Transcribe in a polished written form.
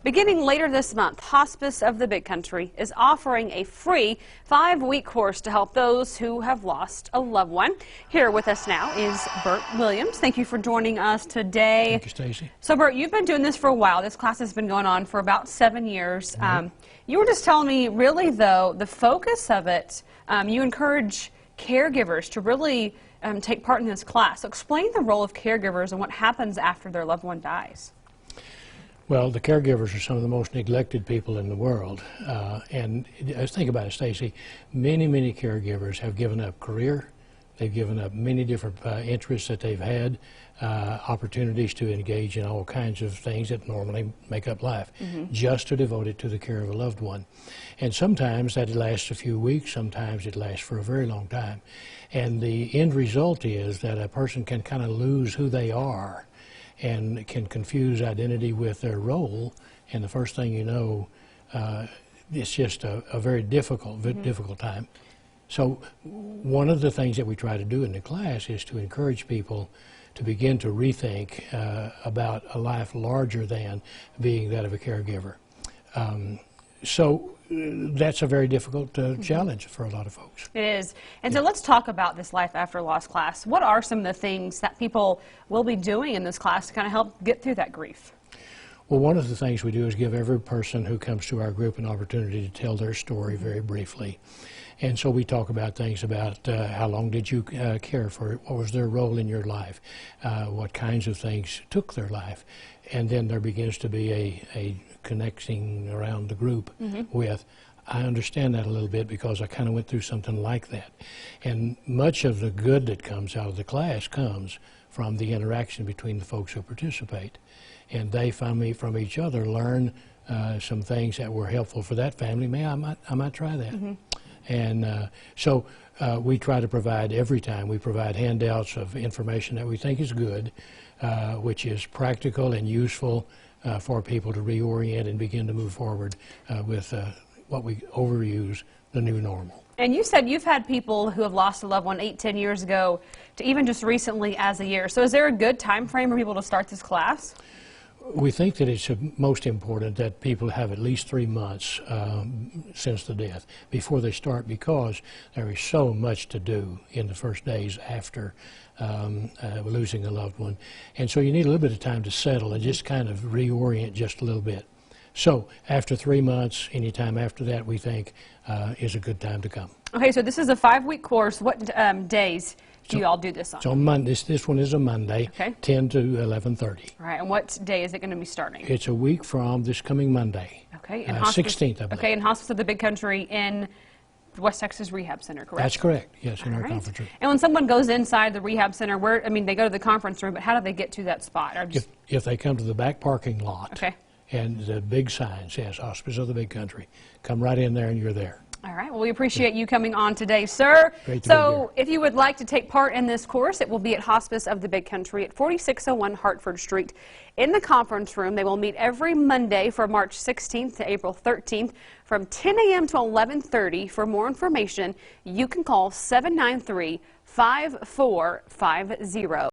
Beginning later this month, Hospice of the Big Country is offering a free 5-week course to help those who have lost a loved one. Here with us now is Bert Williams. Thank you for joining us today. Thank you, Stacy. So, Bert, you've been doing this for a while. This class has been going on for about 7 years. You were just telling me, really, though, the focus of it, you encourage caregivers to really take part in this class. So explain the role of caregivers and what happens after their loved one dies. Well, the caregivers are some of the most neglected people in the world. And think about it, Stacy. Many caregivers have given up career. They've given up many different interests that they've had, opportunities to engage in all kinds of things that normally make up life, just to devote it to the care of a loved one. And sometimes that lasts a few weeks, sometimes it lasts for a very long time. And the end result is that a person can kind of lose who they are and can confuse identity with their role, and the first thing you know, it's just a very difficult time. So one of the things that we try to do in the class is to encourage people to begin to rethink about a life larger than being that of a caregiver. So that's a very difficult challenge for a lot of folks. It is. And so let's talk about this Life After Loss class. What are some of the things that people will be doing in this class to kind of help get through that grief? Well, one of the things we do is give every person who comes to our group an opportunity to tell their story very briefly. And so we talk about things about how long did you care for it, what was their role in your life, what kinds of things took their life. And then there begins to be a connecting around the group with, I understand that a little bit because I kind of went through something like that. And much of the good that comes out of the class comes from the interaction between the folks who participate. And they from each other learn some things that were helpful for that family. I might try that. And so we try to provide, every time we provide handouts of information that we think is good, which is practical and useful for people to reorient and begin to move forward with what we overuse, the new normal. And you said you've had people who have lost a loved one 8-10 years ago to even just recently as a year. So is there a good time frame for people to start this class? We think that it's most important that people have at least 3 months since the death before they start, because there is so much to do in the first days after losing a loved one. And so you need a little bit of time to settle and just kind of reorient just a little bit. So after 3 months, any time after that, we think is a good time to come. Okay, so this is a 5-week course. What days do you all do this on? So on Monday, this one is a Monday, 10 to 11:30. All right, and what day is it going to be starting? It's a week from this coming Monday. Okay, 16th, I believe. Okay, in Hospice of the Big Country in the West Texas Rehab Center, correct? That's correct, yes, in our conference room. And when someone goes inside the rehab center, they go to the conference room, but how do they get to that spot? If they come to the back parking lot, okay, and the big sign says Hospice of the Big Country, come right in there and you're there. All right. Well, we appreciate you coming on today, sir. Great to be here. If you would like to take part in this course, it will be at Hospice of the Big Country at 4601 Hartford Street in the conference room. They will meet every Monday from March 16th to April 13th from 10 a.m. to 11:30. For more information, you can call 793-5450.